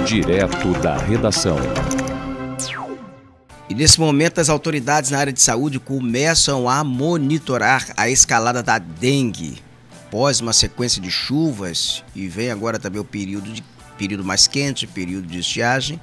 Direto da redação. E nesse momento as autoridades na área de saúde começam a monitorar a escalada da dengue. Após uma sequência de chuvas, e vem agora também o período mais quente, período de estiagem,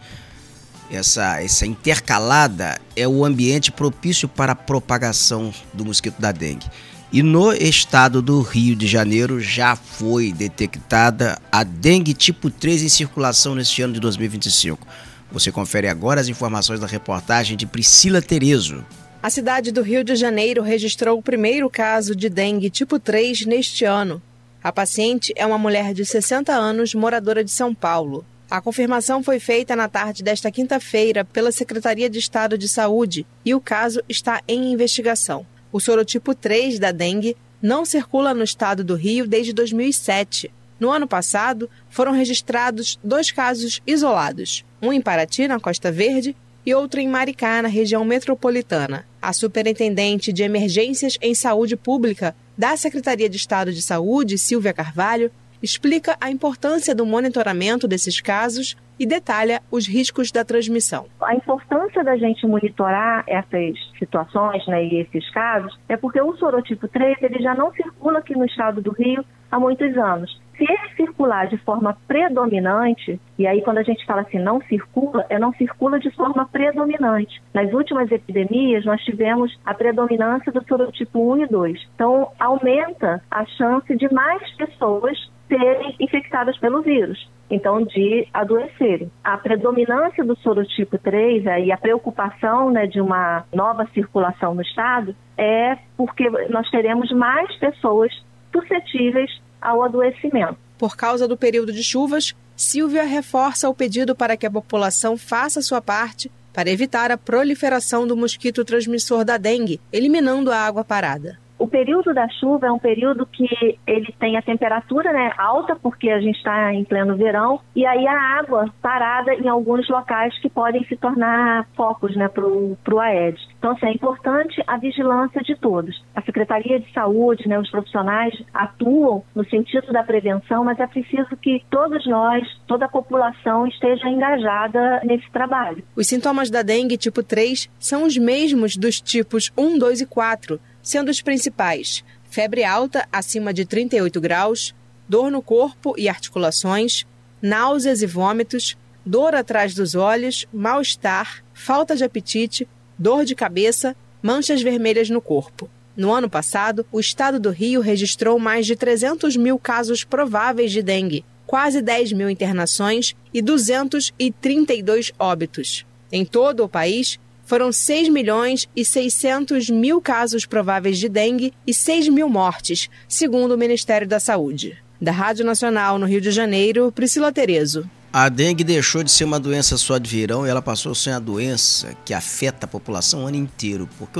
essa intercalada é o ambiente propício para a propagação do mosquito da dengue. E no estado do Rio de Janeiro já foi detectada a dengue tipo 3 em circulação neste ano de 2025. Você confere agora as informações da reportagem de Priscila Terezo. A cidade do Rio de Janeiro registrou o primeiro caso de dengue tipo 3 neste ano. A paciente é uma mulher de 60 anos, moradora de São Paulo. A confirmação foi feita na tarde desta quinta-feira pela Secretaria de Estado de Saúde e o caso está em investigação. O sorotipo 3 da dengue não circula no estado do Rio desde 2007. No ano passado, foram registrados 2 casos isolados, um em Paraty, na Costa Verde, e outro em Maricá, na região metropolitana. A superintendente de Emergências em Saúde Pública da Secretaria de Estado de Saúde, Silvia Carvalho, explica a importância do monitoramento desses casos e detalha os riscos da transmissão. A importância da gente monitorar essas situações, e esses casos, é porque o sorotipo 3 ele já não circula aqui no estado do Rio há muitos anos. Se ele circular de forma predominante, e aí quando a gente fala assim não circula de forma predominante. Nas últimas epidemias nós tivemos a predominância do sorotipo 1 e 2. Então aumenta a chance de mais pessoas serem infectadas pelo vírus, então de adoecerem. A predominância do sorotipo 3 e a preocupação de uma nova circulação no estado é porque nós teremos mais pessoas suscetíveis ao adoecimento. Por causa do período de chuvas, Silvia reforça o pedido para que a população faça sua parte para evitar a proliferação do mosquito transmissor da dengue, eliminando a água parada. O período da chuva é um período que ele tem a temperatura alta, porque a gente está em pleno verão, e aí a água parada em alguns locais que podem se tornar focos para o Aedes. Então, é importante a vigilância de todos. A Secretaria de Saúde, os profissionais atuam no sentido da prevenção, mas é preciso que todos nós, toda a população esteja engajada nesse trabalho. Os sintomas da dengue tipo 3 são os mesmos dos tipos 1, 2 e 4, sendo os principais: febre alta acima de 38 graus, dor no corpo e articulações, náuseas e vômitos, dor atrás dos olhos, mal-estar, falta de apetite, dor de cabeça, manchas vermelhas no corpo. No ano passado, o estado do Rio registrou mais de 300 mil casos prováveis de dengue, quase 10 mil internações e 232 óbitos. Em todo o país, foram 6 milhões e 600 mil casos prováveis de dengue e 6 mil mortes, segundo o Ministério da Saúde. Da Rádio Nacional no Rio de Janeiro, Priscila Terezo. A dengue deixou de ser uma doença só de verão e ela passou a ser uma doença que afeta a população o ano inteiro. Porque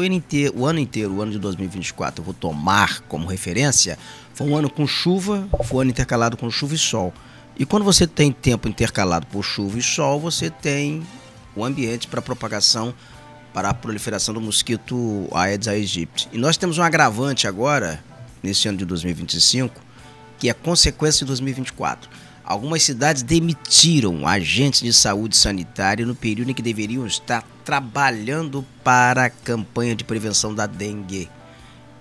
o ano de 2024, eu vou tomar como referência, foi um ano com chuva, foi um ano intercalado com chuva e sol. E quando você tem tempo intercalado por chuva e sol, você tem o ambiente para propagação, para a proliferação do mosquito Aedes aegypti. E nós temos um agravante agora, nesse ano de 2025, que é consequência de 2024. Algumas cidades demitiram agentes de saúde sanitária no período em que deveriam estar trabalhando para a campanha de prevenção da dengue.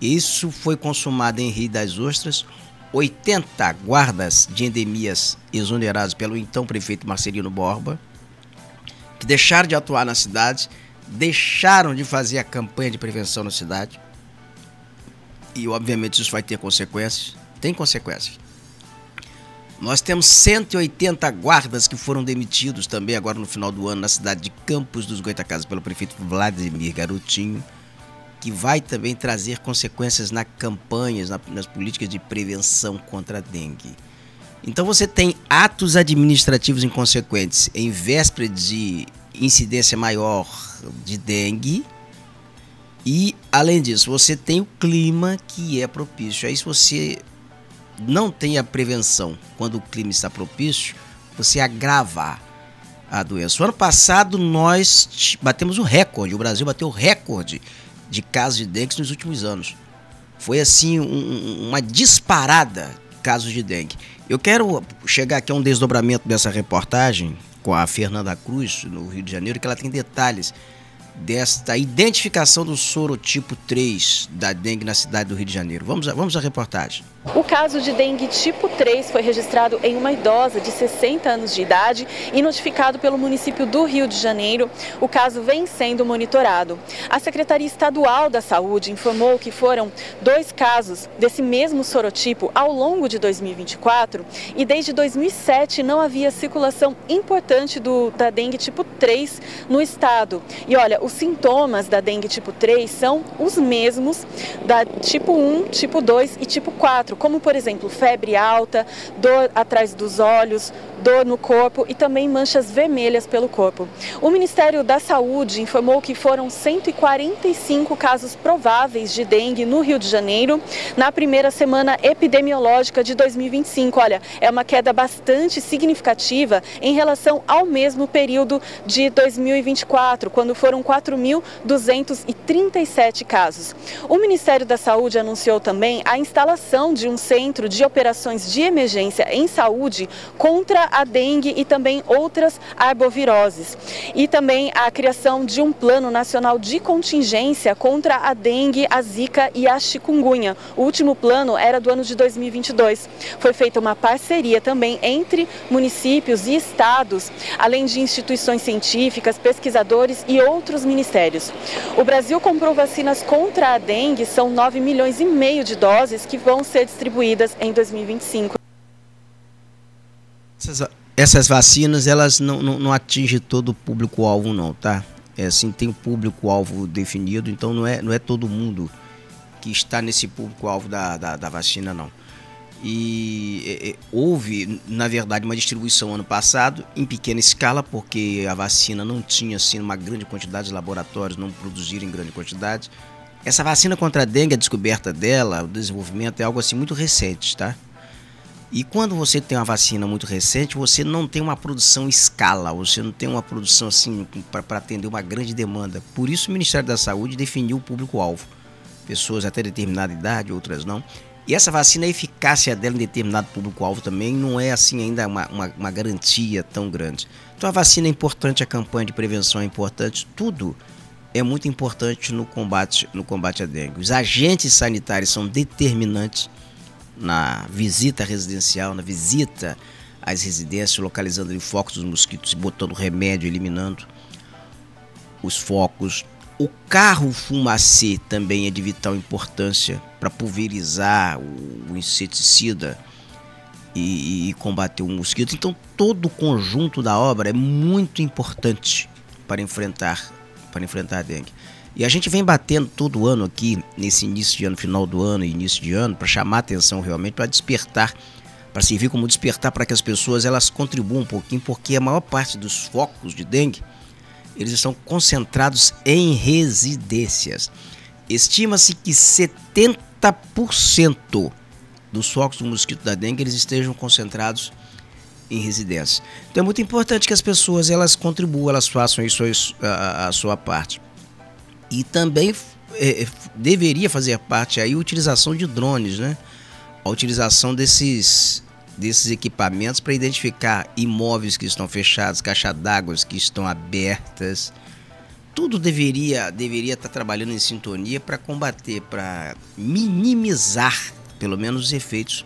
Isso foi consumado em Rio das Ostras. 80 guardas de endemias exonerados pelo então prefeito Marcelino Borba, que deixaram de atuar na cidade, deixaram de fazer a campanha de prevenção na cidade. E obviamente isso vai ter consequências. Tem consequências. Nós temos 180 guardas que foram demitidos também agora no final do ano na cidade de Campos dos Goytacazes pelo prefeito Vladimir Garotinho, que vai também trazer consequências nas campanhas, nas políticas de prevenção contra a dengue. Então você tem atos administrativos inconsequentes em véspera de incidência maior de dengue e, além disso, você tem o clima que é propício. Aí se você não tem a prevenção quando o clima está propício, você agrava a doença. O ano passado nós batemos o recorde, o Brasil bateu o recorde de casos de dengue nos últimos anos. Foi assim uma disparada. casos de dengue. Eu quero chegar aqui a um desdobramento dessa reportagem com a Fernanda Cruz, no Rio de Janeiro, que ela tem detalhes desta identificação do sorotipo 3 da dengue na cidade do Rio de Janeiro. Vamos à reportagem. O caso de dengue tipo 3 foi registrado em uma idosa de 60 anos de idade e notificado pelo município do Rio de Janeiro. O caso vem sendo monitorado. A Secretaria Estadual da Saúde informou que foram 2 casos desse mesmo sorotipo ao longo de 2024 e desde 2007 não havia circulação importante da dengue tipo 3 no estado. E olha, os sintomas da dengue tipo 3 são os mesmos da tipo 1, tipo 2 e tipo 4, como por exemplo febre alta, dor atrás dos olhos, dor no corpo e também manchas vermelhas pelo corpo. O Ministério da Saúde informou que foram 145 casos prováveis de dengue no Rio de Janeiro na primeira semana epidemiológica de 2025. Olha, é uma queda bastante significativa em relação ao mesmo período de 2024, quando foram 4.237 casos. O Ministério da Saúde anunciou também a instalação de um centro de operações de emergência em saúde contra a dengue e também outras arboviroses. E também a criação de um plano nacional de contingência contra a dengue, a zika e a chikungunya. O último plano era do ano de 2022. Foi feita uma parceria também entre municípios e estados, além de instituições científicas, pesquisadores e outros ministérios. O Brasil comprou vacinas contra a dengue, são 9,5 milhões de doses que vão ser distribuídas em 2025. Essas vacinas, elas não atingem todo o público-alvo não, tá? É assim, tem um público-alvo definido, então não é todo mundo que está nesse público-alvo da vacina, não. E houve, na verdade, uma distribuição ano passado em pequena escala, porque a vacina não tinha assim uma grande quantidade, os laboratórios não produziram em grande quantidade. Essa vacina contra a dengue, a descoberta dela, o desenvolvimento é algo assim muito recente, tá? E quando você tem uma vacina muito recente, você não tem uma produção em escala, você não tem uma produção assim para atender uma grande demanda. Por isso o Ministério da Saúde definiu o público-alvo. Pessoas até determinada idade, outras não. E essa vacina, a eficácia dela em determinado público-alvo também não é assim ainda uma garantia tão grande. Então a vacina é importante, a campanha de prevenção é importante, tudo é muito importante no combate à dengue. Os agentes sanitários são determinantes na visita residencial, na visita às residências, localizando ali focos dos mosquitos, botando remédio, eliminando os focos. O carro fumacê também é de vital importância para pulverizar o inseticida e combater o mosquito. Então todo o conjunto da obra é muito importante para enfrentar a dengue. E a gente vem batendo todo ano aqui, nesse início de ano, final do ano e início de ano, para chamar a atenção realmente, para despertar, para servir como despertar para que as pessoas elas contribuam um pouquinho, porque a maior parte dos focos de dengue, eles estão concentrados em residências. Estima-se que 70% dos focos do mosquito da dengue eles estejam concentrados em residências. Então é muito importante que as pessoas elas contribuam, elas façam isso a sua parte. E também deveria fazer parte aí a utilização de drones, né? A utilização desses equipamentos para identificar imóveis que estão fechados, caixas d'água que estão abertas. Tudo deveria estar trabalhando em sintonia para combater, para minimizar pelo menos os efeitos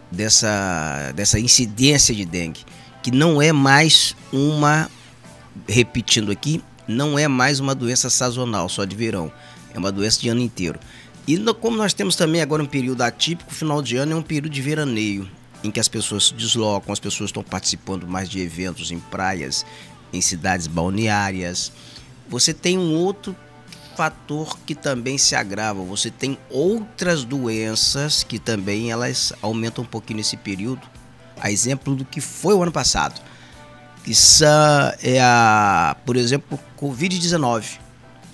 dessa incidência de dengue, que não é mais repetindo aqui, não é mais uma doença sazonal, só de verão, é uma doença de ano inteiro. E como nós temos também agora um período atípico, o final de ano é um período de veraneio, em que as pessoas se deslocam, as pessoas estão participando mais de eventos em praias, em cidades balneárias. Você tem um outro fator que também se agrava, você tem outras doenças que também elas aumentam um pouquinho nesse período, a exemplo do que foi o ano passado, que por exemplo, Covid-19.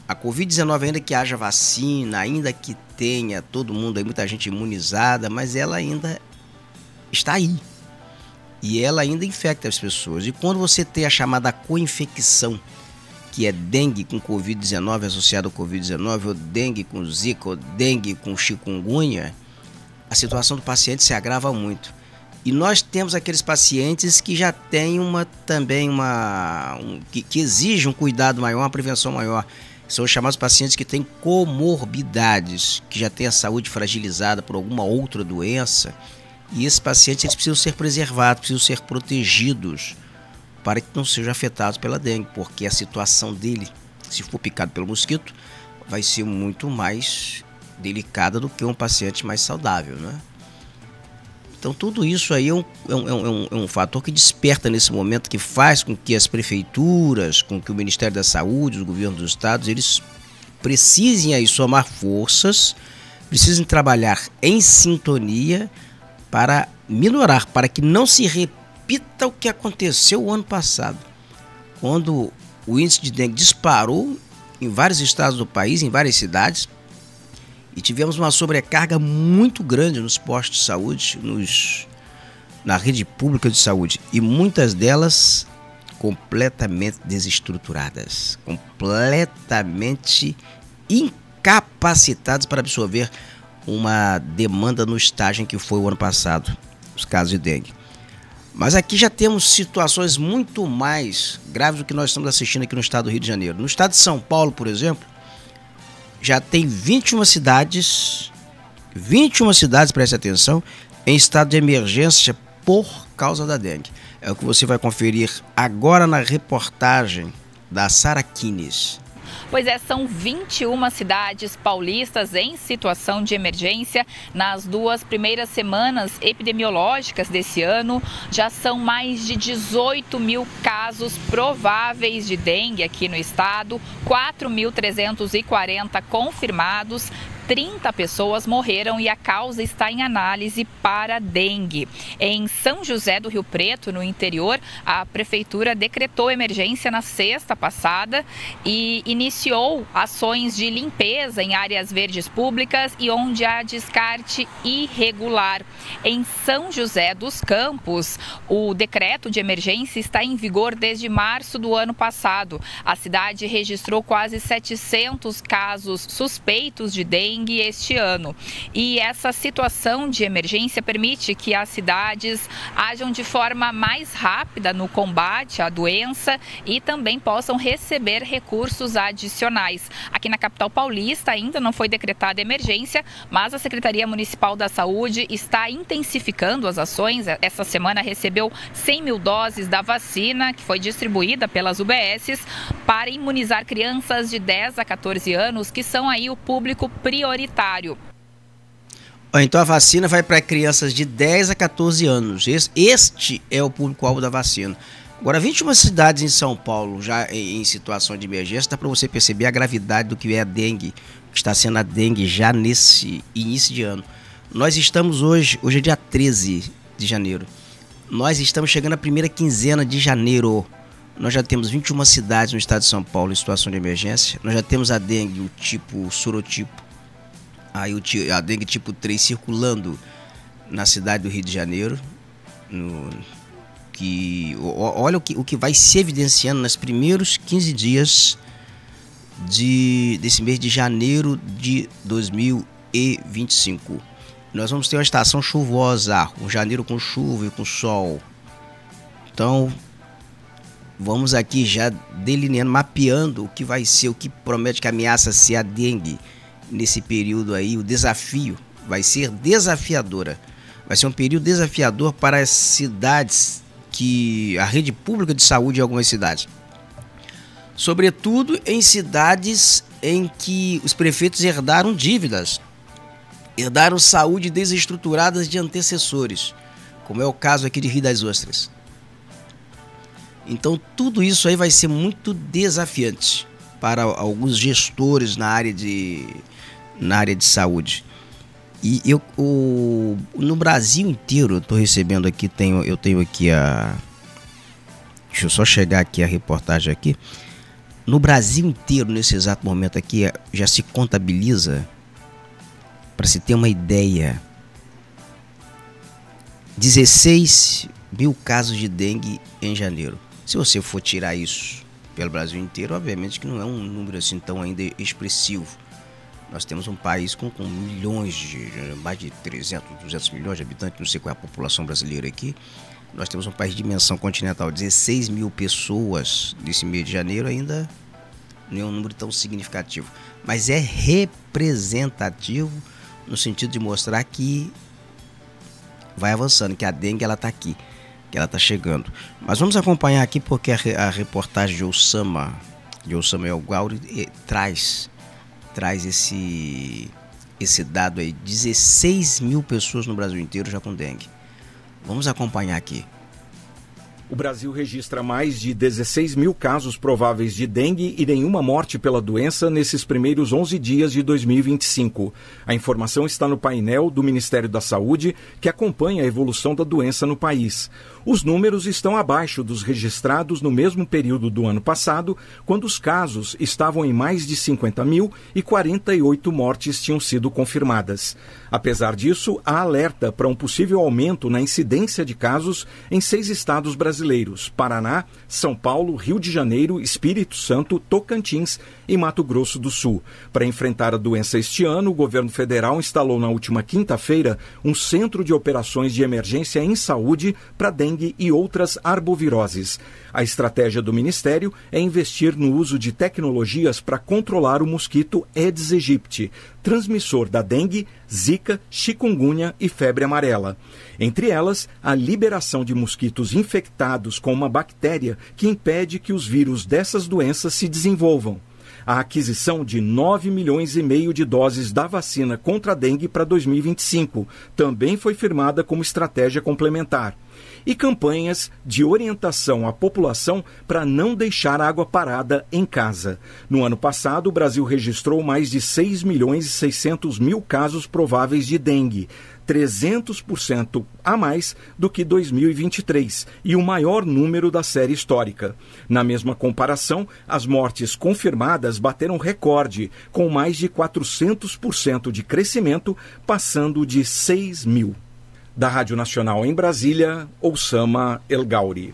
A Covid-19, ainda que haja vacina, ainda que tenha todo mundo, aí muita gente imunizada, mas ela ainda está aí. E ela ainda infecta as pessoas. E quando você tem a chamada co-infecção, que é dengue com Covid-19 associado ao Covid-19, ou dengue com zika, ou dengue com chikungunya, a situação do paciente se agrava muito. E nós temos aqueles pacientes que já têm que exigem um cuidado maior, uma prevenção maior. São os chamados pacientes que têm comorbidades, que já têm a saúde fragilizada por alguma outra doença. E esses pacientes eles precisam ser preservados, precisam ser protegidos para que não sejam afetados pela dengue, porque a situação dele, se for picado pelo mosquito, vai ser muito mais delicada do que um paciente mais saudável, né? Então tudo isso aí é um fator que desperta nesse momento, que faz com que as prefeituras, com que o Ministério da Saúde, os governos dos estados, eles precisem aí somar forças, precisem trabalhar em sintonia para minorar, para que não se repita o que aconteceu o ano passado, quando o índice de dengue disparou em vários estados do país, em várias cidades, e tivemos uma sobrecarga muito grande nos postos de saúde, na rede pública de saúde. E muitas delas completamente desestruturadas, completamente incapacitadas para absorver uma demanda no estágio em que foi o ano passado, os casos de dengue. Mas aqui já temos situações muito mais graves do que nós estamos assistindo aqui no estado do Rio de Janeiro. No estado de São Paulo, por exemplo, já tem 21 cidades, preste atenção, em estado de emergência por causa da dengue. É o que você vai conferir agora na reportagem da Sara Kines. Pois é, são 21 cidades paulistas em situação de emergência. Nas 2 primeiras semanas epidemiológicas desse ano, já são mais de 18 mil casos prováveis de dengue aqui no estado, 4.340 confirmados. 30 pessoas morreram e a causa está em análise para dengue. Em São José do Rio Preto, no interior, a prefeitura decretou emergência na sexta passada e iniciou ações de limpeza em áreas verdes públicas e onde há descarte irregular. Em São José dos Campos, o decreto de emergência está em vigor desde março do ano passado. A cidade registrou quase 700 casos suspeitos de dengue este ano. E essa situação de emergência permite que as cidades ajam de forma mais rápida no combate à doença e também possam receber recursos adicionais. Aqui na capital paulista ainda não foi decretada emergência, mas a Secretaria Municipal da Saúde está intensificando as ações. Essa semana recebeu 100 mil doses da vacina que foi distribuída pelas UBSs para imunizar crianças de 10 a 14 anos, que são aí o público prioritário. Então a vacina vai para crianças de 10 a 14 anos. Este é o público-alvo da vacina. Agora, 21 cidades em São Paulo já em situação de emergência, dá para você perceber a gravidade do que é a dengue, que está sendo a dengue já nesse início de ano. Nós estamos hoje é dia 13 de janeiro. Nós estamos chegando à primeira quinzena de janeiro. Nós já temos 21 cidades no estado de São Paulo em situação de emergência. Nós já temos a dengue, o tipo sorotipo, a dengue tipo 3 circulando na cidade do Rio de Janeiro. Olha o que vai se evidenciando nos primeiros 15 dias desse mês de janeiro de 2025. Nós vamos ter uma estação chuvosa, um janeiro com chuva e com sol. Então, vamos aqui já delineando, mapeando o que vai ser, o que promete que ameaça ser a dengue nesse período aí. O desafio vai ser desafiadora. Vai ser um período desafiador para as cidades, a rede pública de saúde em algumas cidades. Sobretudo em cidades em que os prefeitos herdaram dívidas, herdaram saúde desestruturadas de antecessores, como é o caso aqui de Rio das Ostras. Então tudo isso aí vai ser muito desafiante para alguns gestores na área de saúde. E no Brasil inteiro, eu estou recebendo aqui, eu tenho aqui deixa eu só chegar aqui a reportagem aqui. No Brasil inteiro, nesse exato momento aqui, já se contabiliza, para se ter uma ideia, 16 mil casos de dengue em janeiro. Se você for tirar isso pelo Brasil inteiro, obviamente que não é um número assim tão ainda expressivo. Nós temos um país com milhões, mais de 300, 200 milhões de habitantes, não sei qual é a população brasileira aqui. Nós temos um país de dimensão continental, 16 mil pessoas nesse mês de janeiro, ainda não é um número tão significativo. Mas é representativo no sentido de mostrar que vai avançando, que a dengue ela está aqui, que ela está chegando. Mas vamos acompanhar aqui porque a reportagem de Osama El Gauri traz esse dado aí, 16 mil pessoas no Brasil inteiro já com dengue. Vamos acompanhar aqui. O Brasil registra mais de 16 mil casos prováveis de dengue e nenhuma morte pela doença nesses primeiros 11 dias de 2025. A informação está no painel do Ministério da Saúde, que acompanha a evolução da doença no país. Os números estão abaixo dos registrados no mesmo período do ano passado, quando os casos estavam em mais de 50 mil e 48 mortes tinham sido confirmadas. Apesar disso, há alerta para um possível aumento na incidência de casos em 6 estados brasileiros: Paraná, São Paulo, Rio de Janeiro, Espírito Santo, Tocantins e Mato Grosso do Sul. Para enfrentar a doença este ano, o governo federal instalou na última quinta-feira um centro de operações de emergência em saúde para dengue e outras arboviroses. A estratégia do Ministério é investir no uso de tecnologias para controlar o mosquito Aedes aegypti, transmissor da dengue, zika, chikungunya e febre amarela. Entre elas, a liberação de mosquitos infectados com uma bactéria que impede que os vírus dessas doenças se desenvolvam. A aquisição de 9 milhões e meio de doses da vacina contra a dengue para 2025 também foi firmada como estratégia complementar. E campanhas de orientação à população para não deixar água parada em casa. No ano passado, o Brasil registrou mais de 6 milhões e 600 mil casos prováveis de dengue, 300% a mais do que 2023 e o maior número da série histórica. Na mesma comparação, as mortes confirmadas bateram recorde, com mais de 400% de crescimento, passando de 6 mil. Da Rádio Nacional em Brasília, Osama El Gauri.